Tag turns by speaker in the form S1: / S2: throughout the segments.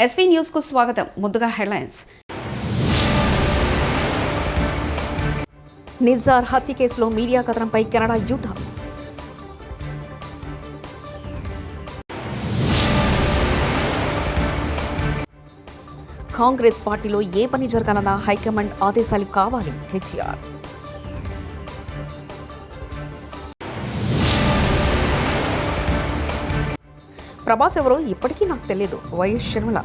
S1: SV news కు స్వాగతం. ముందుగా హెడ్లైన్స్. నిజార్ హత్య కేసులో మీడియా కథనంపై కెనడా యూట. కాంగ్రెస్ పార్టీలో ఏ పని జరగాలన్నా హైకమాండ్ ఆదేశాలు కావాలి కేసీఆర్. ప్రభాస్ ఎవరో ఇప్పటికీ నాకు తెలియదు వైఎస్ షర్మిల.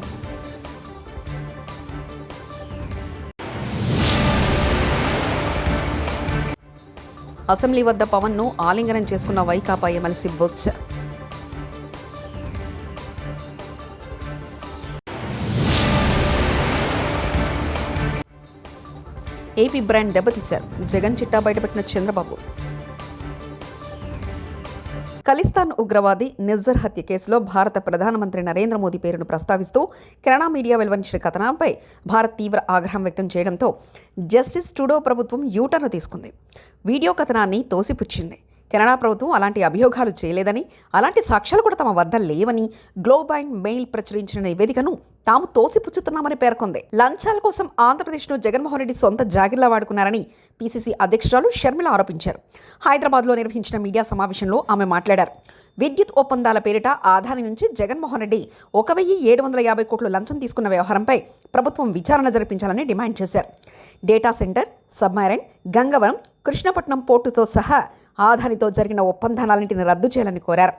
S1: అసెంబ్లీ వద్ద పవన్ ను ఆలింగనం చేసుకున్న వైకాపా ఎమ్మెల్సీ బొత్స. ఏపీ బ్రాండ్ దెబ్బతీశారు జగన్ చిట్టా బయటపెట్టిన చంద్రబాబు. ఖలిస్తాన్ ఉగ్రవాది నిజ్జర్ హత్య కేసులో భారత ప్రధానమంత్రి నరేంద్ర మోదీ పేరును ప్రస్తావిస్తూ కెనడా మీడియా వెలువరించిన కథనంపై భారత్ తీవ్ర ఆగ్రహం వ్యక్తం చేయడంతో జస్టిస్ ట్రూడో ప్రభుత్వం యూటర్న్ తీసుకుంది. వీడియో కథనాన్ని తోసిపుచ్చింది. కెనడా ప్రభుత్వం అలాంటి అభియోగాలు చేయలేదని, అలాంటి సాక్ష్యాలు కూడా తమ వద్ద లేవని గ్లోబ్ అండ్ మెయిల్ ప్రచురించిన నివేదికను తాము తోసిపుచ్చుతున్నామని పేర్కొంది. లంచాల కోసం ఆంధ్రప్రదేశ్ను జగన్మోహన్ రెడ్డి సొంత జాగిర్లా వాడుకున్నారని పీసీసీ అధ్యక్షురాలు షర్మిల ఆరోపించారు. హైదరాబాద్లో నిర్వహించిన మీడియా సమావేశంలో ఆమె మాట్లాడారు. విద్యుత్ ఒప్పందాల పేరిట ఆదాని నుంచి జగన్మోహన్ రెడ్డి 1,750 కోట్లు లంచం తీసుకున్న వ్యవహారంపై ప్రభుత్వం విచారణ జరిపించాలని డిమాండ్ చేశారు. Data centre, submarine, Gangavaram, Krishnapatnam పోర్టుతో సహా ఆదానితో జరిగిన ఒప్పందాలన్నింటిని రద్దు చేయాలని కోరారు.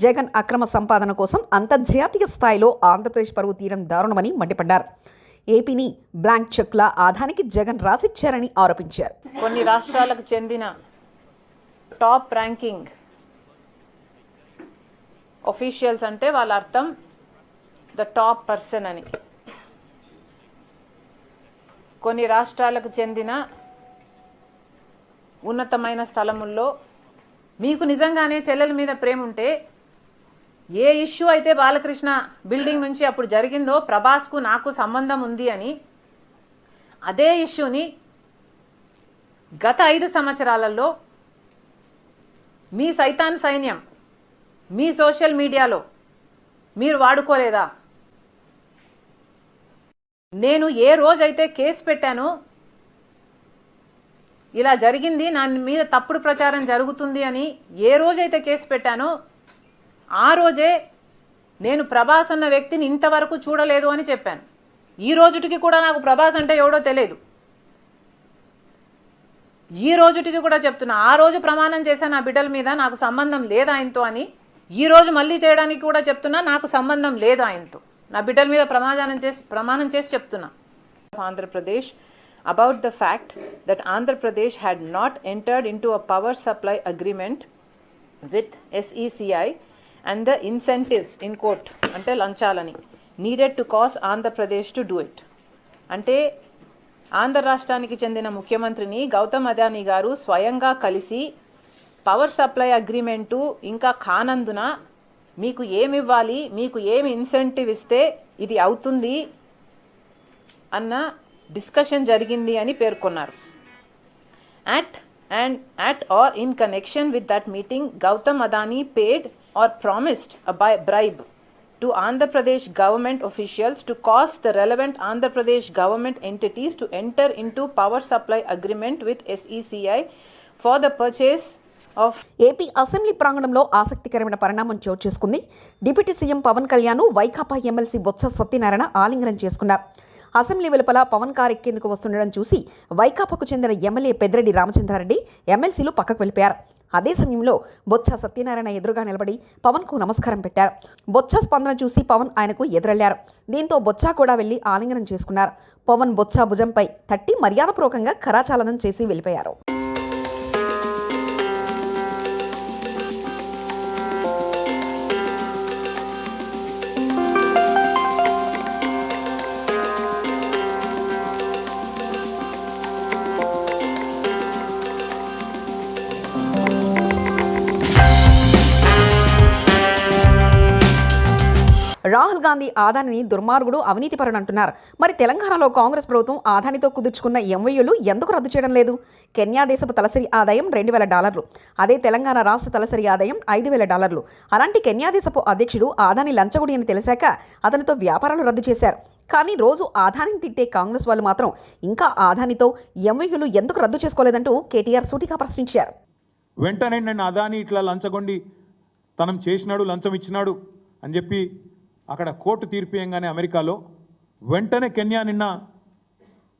S1: జగన్ అక్రమ సంపాదన కోసం అంతర్జాతీయ స్థాయిలో ఆంధ్రప్రదేశ్ పరువు తీయడం దారుణమని మండిపడ్డారు. ఏపీని బ్లాంక్ చెక్ల ఆదానికి జగన్ రాసిచ్చారని ఆరోపించారు.
S2: కొన్ని రాష్ట్రాలకు చెందిన టాప్ ర్యాంకింగ్ ఆఫీషియల్స్ అంటే వాళ్ళ అర్థం ద టాప్ పర్సన్ అని. కొన్ని రాష్ట్రాలకు చెందిన ఉన్నతమైన స్థలముల్లో మీకు నిజంగానే చెల్లెల మీద ప్రేమ ఉంటే ఏ ఇష్యూ అయితే బాలకృష్ణ బిల్డింగ్ నుంచి అప్పుడు జరిగిందో ప్రభాస్కు నాకు సంబంధం ఉంది అని, అదే ఇష్యూని గత 5 సంవత్సరాలలో మీ సైతాన్ సైన్యం మీ సోషల్ మీడియాలో మీరు వాడుకోలేదా? నేను ఏ రోజైతే కేసు పెట్టానో, ఇలా జరిగింది, నా మీద తప్పుడు ప్రచారం జరుగుతుంది అని ఏ రోజైతే కేసు పెట్టానో ఆ రోజే నేను ప్రభాస్ అన్న వ్యక్తిని ఇంతవరకు చూడలేదు అని చెప్పాను. ఈ రోజుటికి కూడా నాకు ప్రభాస్ అంటే ఎవడో తెలియదు. ఈ రోజుటికి కూడా చెప్తున్నా, ఆ రోజు ప్రమాణం చేశాను నా బిడ్డల మీద నాకు సంబంధం లేదు ఆయనతో అని. ఈ రోజు మళ్ళీ చేయడానికి కూడా చెప్తున్నా నాకు సంబంధం లేదు ఆయనతో. నా బిడ్డల మీద ప్రమాణం చేసి చెప్తున్నా. Andhra Pradesh about the fact that Andhra Pradesh had not entered into a power supply agreement with SECI and the incentives in quote ante lanchalani needed to cause Andhra Pradesh to do it. ante Andhra రాష్ట్రానికి చెందిన ముఖ్యమంత్రిని గౌతమ్ అదానీ గారు స్వయంగా కలిసి power supply agreement ఇంకా కానందున మీకు ఏమివ్వాలి, మీకు ఏమి ఇన్సెంటివ్ ఇస్తే ఇది అవుతుంది అన్న డిస్కషన్ జరిగింది అని పేర్కొన్నారు. At or in connection with that meeting, Gautam Adani paid or promised a bribe to Andhra Pradesh government officials to cause the relevant Andhra Pradesh government entities to enter into power supply agreement with SECI for the purchase of.
S1: AP assembly ప్రాంగణంలో ఆసక్తికరమైన పరిణామం చోటు చేసుకుంది. Deputy CM Pawan Kalyan వైకాపా MLC Botsa Satyanarayana ఆలింగనం చేసుకున్నారు. Assembly వెలుపల Pawan car ఎక్కేందుకు వస్తుండడం చూసి వైకాపాకు చెందిన ఎమ్మెల్యే పెద్దిరెడ్డి రామచంద్రారెడ్డి ఎమ్మెల్సీలు పక్కకు వెళ్ళిపోయారు. అదే సమయంలో బొత్స సత్యనారాయణ ఎదురుగా నిలబడి పవన్కు నమస్కారం పెట్టారు. బొత్స స్పందన చూసి పవన్ ఆయనకు ఎదురెళ్లారు. దీంతో బొత్స కూడా వెళ్లి ఆలింగనం చేసుకున్నారు. పవన్ బొత్స భుజంపై తట్టి మర్యాదపూర్వకంగా కరాచాలనం చేసి వెళ్ళిపోయారు. రాహుల్ రాహుల్ గాంధీ ఆదానిని దుర్మార్గుడు, అవినీతిపరుడు అంటున్నారు. మరి తెలంగాణలో కాంగ్రెస్ ప్రభుత్వం ఆదానితో కుదుర్చుకున్న ఎంఓయూలు ఎందుకు రద్దు చేయడం లేదు? కెన్యా దేశపు తలసరి ఆదాయం $2,000, అదే తెలంగాణ రాష్ట్ర తలసరి ఆదాయం $5,000. అలాంటి కెన్యా దేశపు అధ్యక్షుడు ఆదాని లంచగుడి అని తెలిసాక అతనితో వ్యాపారాలు రద్దు చేశారు. కానీ రోజు ఆదానిని తిట్టే కాంగ్రెస్ వాళ్ళు మాత్రం ఇంకా ఆదానితో ఎంఓయూలు ఎందుకు రద్దు చేసుకోలేదంటూ కేటీఆర్ సూటిగా ప్రశ్నించారు.
S3: వెంటనే నేను అదాని ఇట్లా లంచగొండి తనం చేసినాడు, లంచం ఇచ్చినాడు అని చెప్పి అక్కడ కోర్టు తీర్పియంగానే అమెరికాలో వెంటనే కెన్యా నిన్న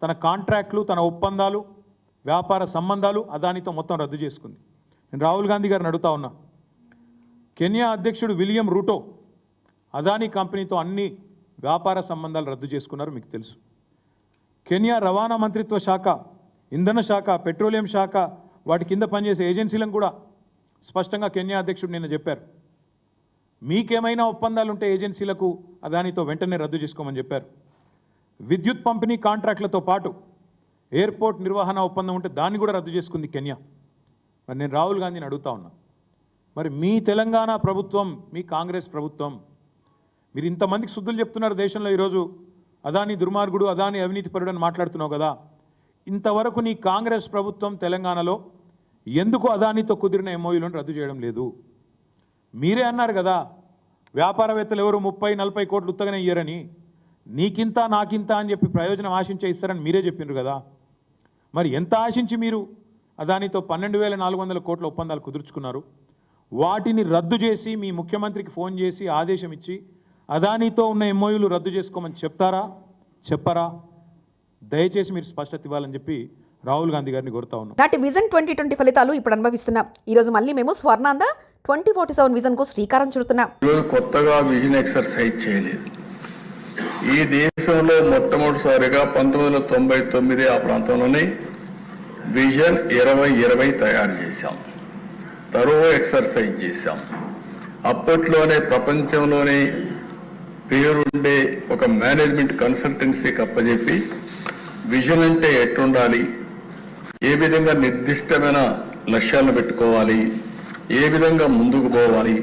S3: తన కాంట్రాక్ట్లు, తన ఒప్పందాలు, వ్యాపార సంబంధాలు అదానితో మొత్తం రద్దు చేసుకుంది. నేను రాహుల్ గాంధీ గారిని అడుగుతా ఉన్నా, కెన్యా అధ్యక్షుడు విలియం రూటో అదాని కంపెనీతో అన్ని వ్యాపార సంబంధాలు రద్దు చేసుకున్నారు, మీకు తెలుసు. కెన్యా రవాణా మంత్రిత్వ శాఖ, ఇంధన శాఖ, పెట్రోలియం శాఖ, వాటి కింద పనిచేసే ఏజెన్సీలను కూడా స్పష్టంగా కెన్యా అధ్యక్షుడు నిన్న చెప్పారు, మీకేమైనా ఒప్పందాలు ఉంటే ఏజెన్సీలకు అదానితో వెంటనే రద్దు చేసుకోమని చెప్పారు. విద్యుత్ పంపిణీ కాంట్రాక్ట్లతో పాటు ఎయిర్పోర్ట్ నిర్వహణ ఒప్పందం ఉంటే దాన్ని కూడా రద్దు చేసుకుంది కెన్యా. మరి నేను రాహుల్ గాంధీని అడుగుతా ఉన్నా, మరి మీ తెలంగాణ ప్రభుత్వం, మీ కాంగ్రెస్ ప్రభుత్వం, మీరు ఇంతమందికి శుద్ధులు చెప్తున్నారు దేశంలో. ఈరోజు అదాని దుర్మార్గుడు, అదాని అవినీతిపరుడు అని మాట్లాడుతున్నావు కదా, ఇంతవరకు నీ కాంగ్రెస్ ప్రభుత్వం తెలంగాణలో ఎందుకు అదానితో కుదిరిన ఎంఓయూలను రద్దు చేయడం లేదు? మీరే అన్నారు కదా, వ్యాపారవేత్తలు ఎవరు 30-40 కోట్లు ఉత్తగానే ఇయ్యరని, నీకింత నాకింత అని చెప్పి ప్రయోజనం ఆశించే ఇస్తారని మీరే చెప్పిండ్రు కదా. మరి ఎంత ఆశించి మీరు అదానితో 12,400 కోట్ల ఒప్పందాలు కుదుర్చుకున్నారు? వాటిని రద్దు చేసి మీ ముఖ్యమంత్రికి ఫోన్ చేసి ఆదేశం ఇచ్చి అదానితో ఉన్న ఎంఓయూలు రద్దు చేసుకోమని చెప్తారా, చెప్పరా? దయచేసి మీరు స్పష్టత ఇవ్వాలని చెప్పి రాహుల్ గాంధీ గారిని కోరుతా ఉన్నాం.
S1: నాటి విజన్ 2020 ఫలితాలు ఇప్పుడు అనుభవిస్తున్నాం. ఈరోజు మళ్ళీ మేము స్వర్ణాంద 2047 విజన్ కు శ్రీకారం చుడుతున్నాం.
S4: కొత్తగా విజన్ ఎక్సర్సైజ్ చేయలేదు. ఈ దేశంలో మొట్టమొదటిసారిగా 1999 ఆ ప్రాంతంలోనే విజన్ 2020 తయారు చేశాం. తరువ ఎక్సర్సైజ్ చేశాం. అప్పట్లోనే ప్రపంచంలోనే పేరుండే ఒక మేనేజ్మెంట్ కన్సల్టెన్సీకి అప్పచెప్పి విజన్ అంటే ఎట్లుండాలి, ఏ విధంగా నిర్దిష్టమైన లక్ష్యాలను పెట్టుకోవాలి, ఏ విధంగా ముందుకు పోవాలి,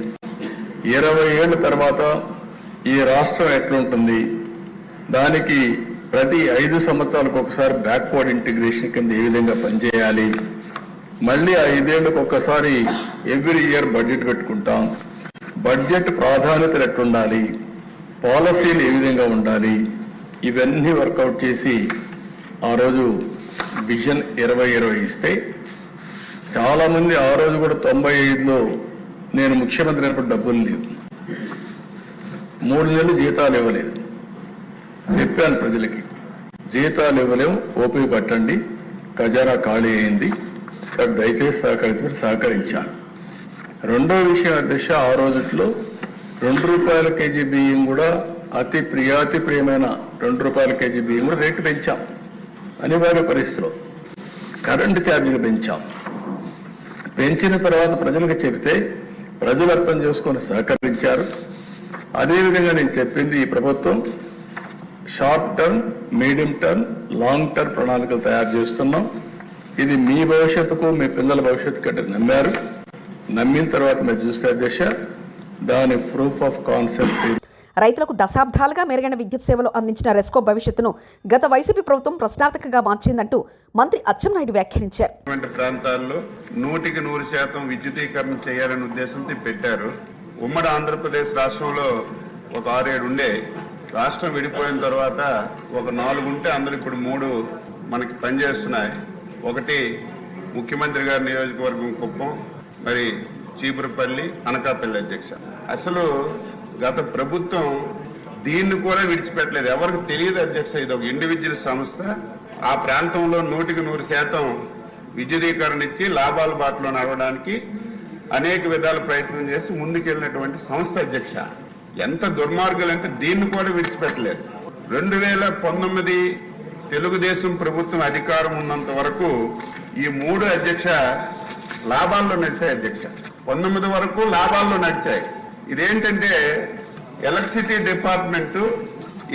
S4: 20 ఏళ్ల తర్వాత ఈ రాష్ట్రం ఎట్లుంటుంది, దానికి ప్రతి 5 సంవత్సరాలకు ఒకసారి బ్యాక్వర్డ్ ఇంటిగ్రేషన్ కింద ఏ విధంగా పనిచేయాలి, మళ్ళీ 5 ఏళ్లకు ఒక్కసారి ఎవ్రీ ఇయర్ బడ్జెట్ పెట్టుకుంటాం, బడ్జెట్ ప్రాధాన్యతలు ఎట్లుండాలి, పాలసీలు ఏ విధంగా ఉండాలి, ఇవన్నీ వర్కౌట్ చేసి ఆ రోజు విజన్ 2020 ఇస్తే చాలా మంది ఆ రోజు కూడా 95లో నేను ముఖ్యమంత్రి అయినప్పుడు డబ్బులు లేవు, 3 నెలలు జీతాలు ఇవ్వలేదు. చెప్పాను ప్రజలకి, జీతాలు ఇవ్వలేము, ఓపిక పట్టండి, ఖజానా ఖాళీ అయింది, దయచేసి సహకరించాను. రెండో విషయం అధ్యక్ష, ఆ రోజుల్లో ₹2 కేజీ బియ్యం కూడా అతి ప్రియమైన ₹2 కేజీ బియ్యం కూడా రేటు పెంచాం. అనివార్య పరిస్థితిలో కరెంటు ఛార్జీలు పెంచాం. పెంచిన తర్వాత ప్రజలకు చెబితే ప్రజలు అర్థం చేసుకొని సహకరించారు. అదేవిధంగా నేను చెప్పింది, ఈ ప్రభుత్వం short term, medium term, long term ప్రణాళికలు తయారు చేస్తున్నాం. ఇది మీ భవిష్యత్తుకు, మీ పిల్లల భవిష్యత్తు కంటే నమ్మారు. నమ్మిన తర్వాత మీరు చూస్తే అధ్యక్ష, దాని ప్రూఫ్ ఆఫ్ కాన్సెప్ట్.
S1: రైతులకు దశాబ్దాలుగా మెరుగైన విద్యుత్ సేవలు అందించిన రెస్కో భవిష్యత్తును గత వైసీపీ ప్రభుత్వం ప్రశ్నార్థకంగా మార్చిందంటూ మంత్రి అచ్చెన్నాయుడు వ్యాఖ్యానించారు.
S5: ప్రాంతాల్లో 100% విద్యుదీకరణ చేయాలనే ఉద్దేశంతో పెట్టారు. ఉమ్మడి ఆంధ్రప్రదేశ్ రాష్ట్రంలో ఒక 6-7 ఉండే. రాష్ట్రం విడిపోయిన తర్వాత ఒక 4 ఉంటే అందులో ఇప్పుడు 3 మనకి పనిచేస్తున్నాయి. ఒకటి ముఖ్యమంత్రి గారి నియోజకవర్గం కుప్పం, మరి చీపురుపల్లి, అనకాపల్లి అధ్యక్ష. అసలు గత ప్రభుత్వం దీన్ని కూడా విడిచిపెట్టలేదు. ఎవరికి తెలియదు అధ్యక్ష, ఇది ఒక ఇండివిజువల్ సంస్థ. ఆ ప్రాంతంలో 100% విద్యుదీకరణ ఇచ్చి లాభాల బాటలో నడవడానికి అనేక విధాల ప్రయత్నం చేసి ముందుకెళ్ళినటువంటి సంస్థ అధ్యక్ష. ఎంత దుర్మార్గులంటే దీన్ని కూడా విడిచిపెట్టలేదు. 2019 తెలుగుదేశం ప్రభుత్వం అధికారం ఉన్నంత వరకు ఈ 3 అధ్యక్ష లాభాల్లో నడిచాయి అధ్యక్ష. 19 వరకు లాభాల్లో నడిచాయి. ఇదేంటంటే ఎలక్ట్రిసిటీ డిపార్ట్మెంట్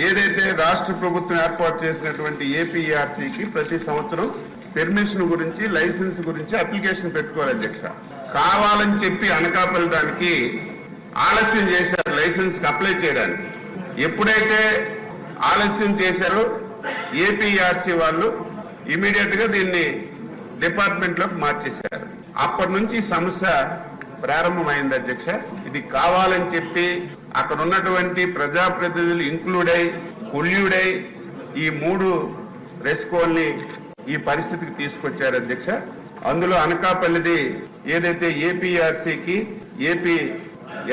S5: ఏదైతే రాష్ట్ర ప్రభుత్వం ఏర్పాటు చేసినటువంటి ఏపీఆర్సీకి ప్రతి సంవత్సరం పెర్మిషన్ గురించి, లైసెన్స్ గురించి అప్లికేషన్ పెట్టుకోవాలి అధ్యక్ష. కావాలని చెప్పి అనకాపల్లి దానికి ఆలస్యం చేశారు లైసెన్స్ కి అప్లై చేయడానికి. ఎప్పుడైతే ఆలస్యం చేశారో ఏపీఆర్సీ వాళ్ళు ఇమీడియట్ గా దీన్ని డిపార్ట్మెంట్ లోకి మార్చేశారు. అప్పటి నుంచి సమస్య ప్రారంభమైంది అధ్యక్ష. ఇది కావాలని చెప్పి అక్కడ ఉన్నటువంటి ప్రజాప్రతినిధులు ఇంక్లూడ్ అయి కొల్యూడై ఈ 3 రెస్కోల్ని ఈ పరిస్థితికి తీసుకొచ్చారు అధ్యక్ష. అందులో అనకాపల్లిది ఏదైతే ఏపీఆర్సీకి ఏపీ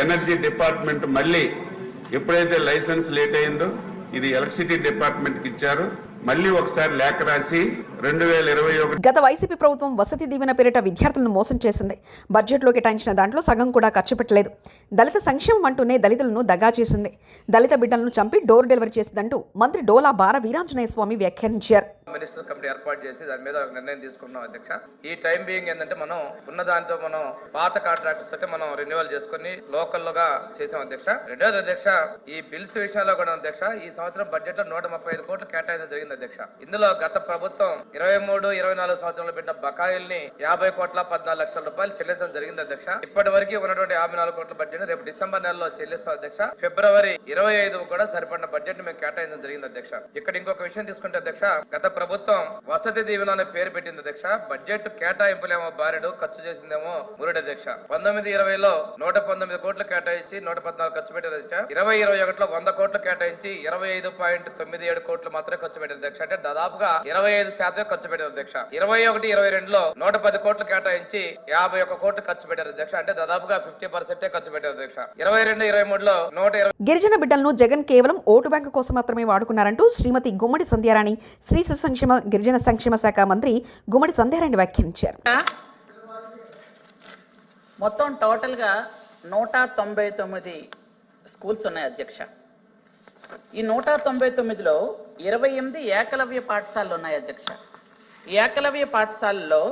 S5: ఎనర్జీ డిపార్ట్మెంట్ మళ్ళీ ఎప్పుడైతే లైసెన్స్ లేట్ అయిందో ఇది ఎలక్ట్రిసిటీ డిపార్ట్మెంట్ కి ఇచ్చారు. మళ్ళీ ఒకసారి లేఖ రాసి 2021
S1: గత వైసీపీ ప్రభుత్వం వసతి దీవెన పేరిట విద్యార్థులను మోసం చేసింది. బడ్జెట్లో కేటాయించిన దాంట్లో సగం కూడా ఖర్చు పెట్టలేదు. దళిత సంక్షేమం అంటూనే దళితులను దగా చేసింది. దళిత బిడ్డలను చంపి డోర్ డెలివరీ చేసిందంటూ మంత్రి డోలా బార వీరాంజనేయ స్వామి వ్యాఖ్యానించారు.
S6: మినిస్టర్ కమిటీ ఏర్పాటు చేసి దాని మీద ఒక నిర్ణయం తీసుకున్నాం అధ్యక్ష. ఈ టైం బీయింగ్ ఏంటంటే మనం ఉన్న దాంతో మనం పాత కాంట్రాక్టర్స్ అంటే మనం రెన్యువల్ చేసుకుని లోకల్గా చేసాం అధ్యక్ష. రెండోది అధ్యక్ష, ఈ బిల్స్ విషయంలో కూడా అధ్యక్ష ఈ సంవత్సరం బడ్జెట్ లో 135 కోట్లు కేటాయించడం జరిగింది అధ్యక్ష. ఇందులో గత ప్రభుత్వం 23-24 సంవత్సరంలో పెట్టిన బకాయిల్ని 50 కోట్ల 14 లక్షల రూపాయలు చెల్లించడం జరిగింది అధ్యక్ష. ఇప్పటి వరకు ఉన్నటువంటి 54 కోట్ల బడ్జెట్ రేపు డిసెంబర్ నెలలో చెల్లిస్తాం అధ్యక్ష. ఫిబ్రవరి 25 కూడా సరిపడిన బడ్జెట్ మేము కేటాయించడం జరిగింది అధ్యక్ష. ఇక్కడ ఇంకొక విషయం తీసుకుంటే అధ్యక్ష, గత ప్రభుత్వం వసతి దీవెన అనే పేరు పెట్టింది అధ్యక్ష. బడ్జెట్ కేటాయింపులేమో బారెడు, ఖర్చు చేసిందేమో మురుడు అధ్యక్ష. 19-20లో 119 కోట్లు కేటాయించి 114 ఖర్చు పెట్టారు అధ్యక్ష. 20-21లో 100 కోట్లు కేటాయించి 25.97 కోట్లు మాత్రమే ఖర్చు పెట్టారు అధ్యక్ష. అంటే దాదాపుగా 25% ఖర్చు పెట్టారు అధ్యక్ష. 21-22లో 110 కోట్లు కేటాయించి 51 కోట్లు ఖర్చు పెట్టారు అధ్యక్ష. అంటే దాదాపుగా 50% ఖర్చు పెట్టారు అధ్యక్ష. 22-23లో 120
S1: గిరిజన బిడ్డలను జగన్ కేవలం ఓటు బ్యాంకు కోసం మాత్రమే వాడుకున్నారంటూ శ్రీమతి గుమ్మడి సంధ్యారాణి శ్రీ శిశు సంక్షేమ గిరిజన సంక్షేమ శాఖ మంత్రి గుమ్మడి సంధ్యారాణి వ్యాఖ్యానించారు.
S7: మొత్తం టోటల్ గా 199 స్కూల్స్ ఉన్నాయి అధ్యక్ష. ఈ 199లో 28 ఏకలవ్య పాఠశాలలు ఉన్నాయి అధ్యక్ష. ఈ ఏకలవ్య పాఠశాలలో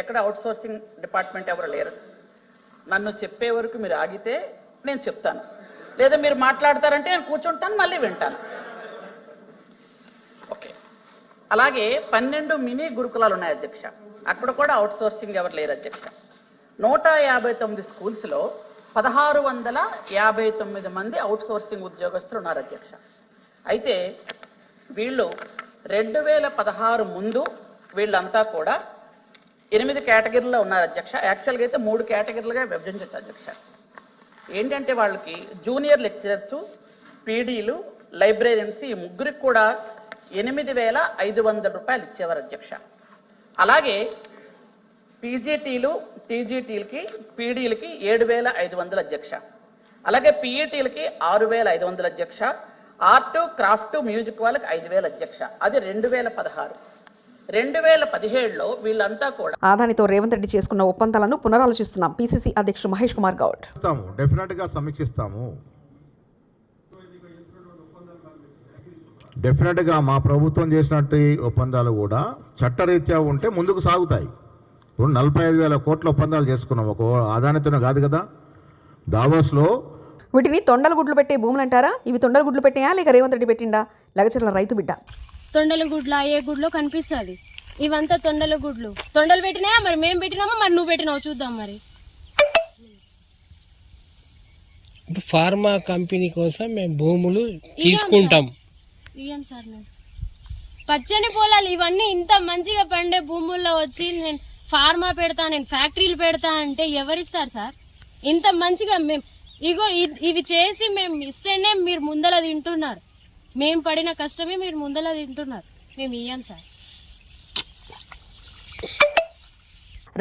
S7: ఎక్కడ అవుట్ సోర్సింగ్ డిపార్ట్మెంట్ ఎవరు లేరు. నన్ను చెప్పే వరకు మీరు ఆగితే నేను చెప్తాను, లేదా మీరు మాట్లాడతారంటే నేను కూర్చుంటాను, మళ్ళీ వింటాను. ఓకే. అలాగే 12 మినీ గురుకులాలు ఉన్నాయి అధ్యక్ష. అక్కడ కూడా అవుట్ సోర్సింగ్ ఎవరు లేరు అధ్యక్ష. 159 స్కూల్స్లో 1659 మంది అవుట్ సోర్సింగ్ ఉద్యోగస్తులు ఉన్నారు అధ్యక్ష. అయితే వీళ్ళు 2016 ముందు వీళ్ళంతా కూడా 8 కేటగిరీలో ఉన్నారు అధ్యక్ష. యాక్చువల్గా అయితే 3 కేటగిరీలుగా విభజించవచ్చు అధ్యక్ష. ఏంటంటే వాళ్ళకి జూనియర్ లెక్చరర్స్, పీడీలు, లైబ్రేరియన్స్ ఈ ముగ్గురికి కూడా 8,500 రూపాయలు ఇచ్చేవారు అధ్యక్ష. అలాగే పీజీటీలు, టీజీటీలకి, పీడీలకి 7,500 అధ్యక్ష. అలాగే పీఈటీలకి 6,500 అధ్యక్ష. ఆర్ట్, క్రాఫ్ట్, మ్యూజిక్ వాళ్ళకి 5,000 అధ్యక్ష. అది 2016. 2017లో వీళ్ళంతా కూడా
S1: ఆదానితో రేవంత్ రెడ్డి చేసుకున్న ఒప్పందాలను పునరాలోచిస్తున్నాం. పీసీసీ అధ్యక్షుడు మహేష్ కుమార్ గౌడ్.
S8: డెఫినెట్ గా సమీక్షిస్తాము. డెఫినెట్ గా మా ప్రభుత్వం చేసినట్టు ఒప్పందాలు కూడా చట్టరీత్యా ఉంటే ముందుకు సాగుతాయి. ఇప్పుడు 45,000 కోట్ల ఒప్పందాలు చేసుకున్నాం. ఒక ఆదానితోనే కాదు కదా. దావోస్లో
S1: వీటిని తొండల గుడ్లు పెట్టే భూములు అంటారా? ఇవి తొండల గుడ్లు పెట్టాయా లేక రేవంత్ రెడ్డి పెట్టిండా? లగచర్ల రైతు బిడ్డ.
S9: తొండల గుడ్ల ఏ గుడ్లో కనిపిస్తుంది? ఇవంతా తొండల గుడ్లు. తొండలు పెట్టినాయా? మరి మేము పెట్టినామా, మరి నువ్వు పెట్టినావు? చూద్దాం. మరి
S10: ఫార్మా కంపెనీ కోసం మేము భూములు తీసుకుంటాం.
S9: ఇయ్యం సార్. నేను పచ్చని పొలాలు ఇవన్నీ ఇంత మంచిగా పండే భూముల్లో వచ్చి నేను ఫార్మా పెడతా, నేను ఫ్యాక్టరీలు పెడతా అంటే ఎవరిస్తారు సార్? ఇంత మంచిగా మేము ఇగో ఇవి చేసి మేము ఇస్తేనే మీరు ముందల తింటున్నారు. మేము పడిన కష్టమే మీరు ముందల తింటున్నారు. మేము ఇయ్యం సార్.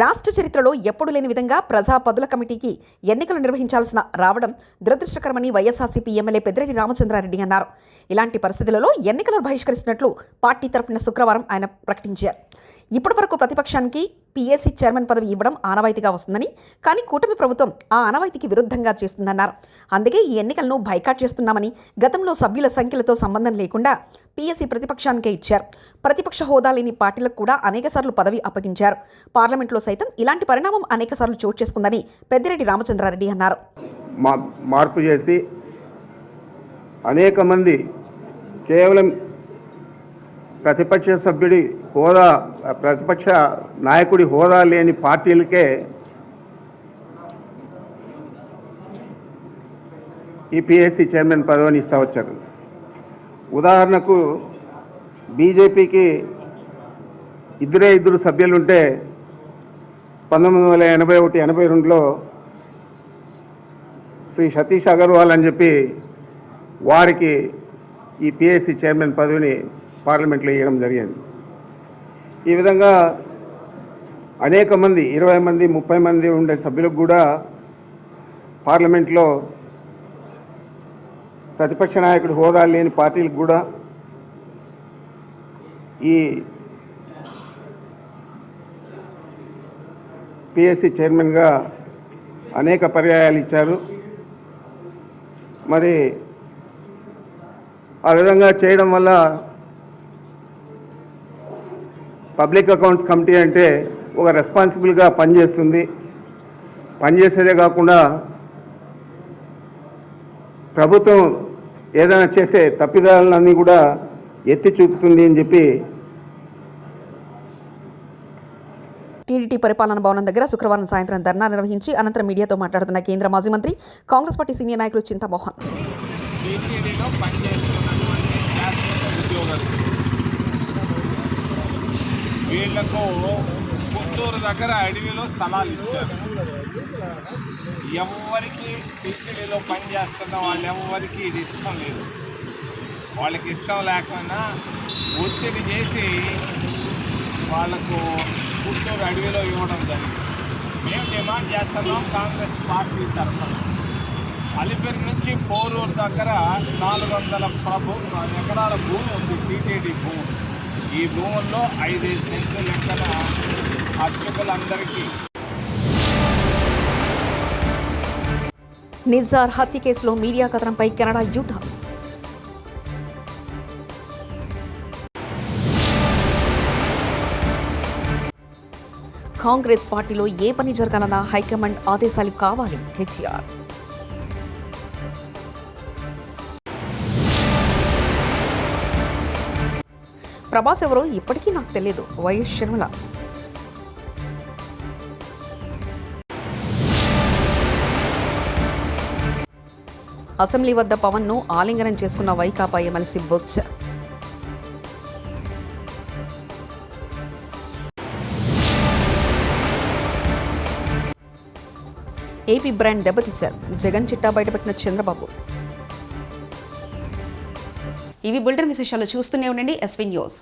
S1: రాష్ట్ర చరిత్రలో ఎప్పుడు లేని విధంగా ప్రజా పదుల కమిటీకి ఎన్నికలు నిర్వహించాల్సిన రావడం దురదృష్టకరమని వైఎస్ఆర్సీపీ ఎమ్మెల్యే పెద్దిరెడ్డి రామచంద్రారెడ్డి అన్నారు. ఇలాంటి పరిస్థితులలో ఎన్నికలను బహిష్కరిస్తున్నట్లు పార్టీ తరఫున శుక్రవారం ఆయన ప్రకటించారు. ఇప్పటి వరకు ప్రతిపక్షానికి పీఏసీ చైర్మన్ పదవి ఇవ్వడం ఆనవాయితీగా వస్తుందని, కానీ కూటమి ప్రభుత్వం ఆ ఆనవాయితీకి విరుద్ధంగా చేస్తుందన్నారు. అందుకే ఈ ఎన్నికలను బైకాట్ చేస్తున్నామని, గతంలో సభ్యుల సంఖ్యలతో సంబంధం లేకుండా పీఏసీ ప్రతిపక్షానికే ఇచ్చారు. ప్రతిపక్ష హోదా లేని పార్టీలకు కూడా అనేకసార్లు పదవి అప్పగించారు. పార్లమెంట్లో సైతం ఇలాంటి పరిణామం అనేకసార్లు చోటు చేసుకుందని పెద్దిరెడ్డి రామచంద్రారెడ్డి అన్నారు.
S11: మార్పు చేసి అనేక మంది కేవలం ప్రతిపక్ష సభ్యుడి హోదా, ప్రతిపక్ష నాయకుడి హోదా లేని పార్టీలకే ఈ పీఎస్సీ చైర్మన్ పదవిని ఇస్తా వచ్చారు. ఉదాహరణకు బీజేపీకి ఇద్దరు సభ్యులుంటే 1981-82లో శ్రీ సతీష్ అగర్వాల్ అని చెప్పి వారికి ఈ పిఎస్సి చైర్మన్ పదవిని పార్లమెంట్లో ఇవ్వడం జరిగింది. ఈ విధంగా అనేక మంది 20 మంది 30 మంది ఉండే సభ్యులకు కూడా పార్లమెంట్లో ప్రతిపక్ష నాయకుడు హోదా లేని పార్టీలకు కూడా ఈ పిఎస్సి చైర్మన్గా అనేక పర్యాయాలు ఇచ్చారు. మరి ఆ విధంగా చేయడం వల్ల పబ్లిక్ అకౌంట్స్ కమిటీ అంటే ఒక రెస్పాన్సిబుల్గా పనిచేస్తుంది. పనిచేసేదే కాకుండా ప్రభుత్వం ఏదైనా చేసే తప్పిదాలన్నీ కూడా ఎత్తి చూపుతుంది అని చెప్పి
S1: టీడీటీ పరిపాలన భవనం దగ్గర శుక్రవారం సాయంత్రం ధర్నా నిర్వహించి అనంతరం మీడియాతో మాట్లాడుతున్న కేంద్ర మాజీ మంత్రి కాంగ్రెస్ పార్టీ సీనియర్ నాయకులు చింతామోహన్.
S12: టీటీడీలో పనిచేస్తున్నటువంటి శాశ్వత ఉద్యోగస్తులు వీళ్లకు పుత్తూరు దగ్గర అడవిలో స్థలాలు ఇచ్చారు. ఎవరికి టీటీడీలో పనిచేస్తున్న వాళ్ళెవరికి ఇది ఇష్టం లేదు. వాళ్ళకి ఇష్టం లేకుండా ఒత్తిడి చేసి వాళ్లకు పుత్తూరు అడవిలో ఇవ్వడం జరిగింది. మేము డిమాండ్ చేస్తున్నాం కాంగ్రెస్ పార్టీ తరఫున. అలిపిరి నుంచి పోరూరు దగ్గర 400 ఎకరాల భూమి ఉంది, టీటీడీ భూమి. ఈ భూముల్లో 5 సెంట్లు లెక్కన అర్చకులందరికీ.
S1: నిజ్జార్ హత్య కేసులో మీడియా కథనంపై కెనడా యూటర్న్. కాంగ్రెస్ పార్టీలో ఏ పని జరగాలన్నా హైకమాండ్ ఆదేశాలు కావాలి కేటీఆర్. ప్రభాస్ ఎవరో ఇప్పటికీ నాకు తెలియదు వైఎస్ షర్మిల. అసెంబ్లీ వద్ద పవన్ ను ఆలింగనం చేసుకున్న వైకాపా ఎమ్మెల్సీ బొత్స. ఏపీ బ్రాండ్ దెబ్బతీశారు జగన్ చిట్టా బయటపెట్టిన చంద్రబాబు. ఇవి బులెటిన్ విశేషాలు. చూస్తూనే ఉండండి ఎస్వీ న్యూస్.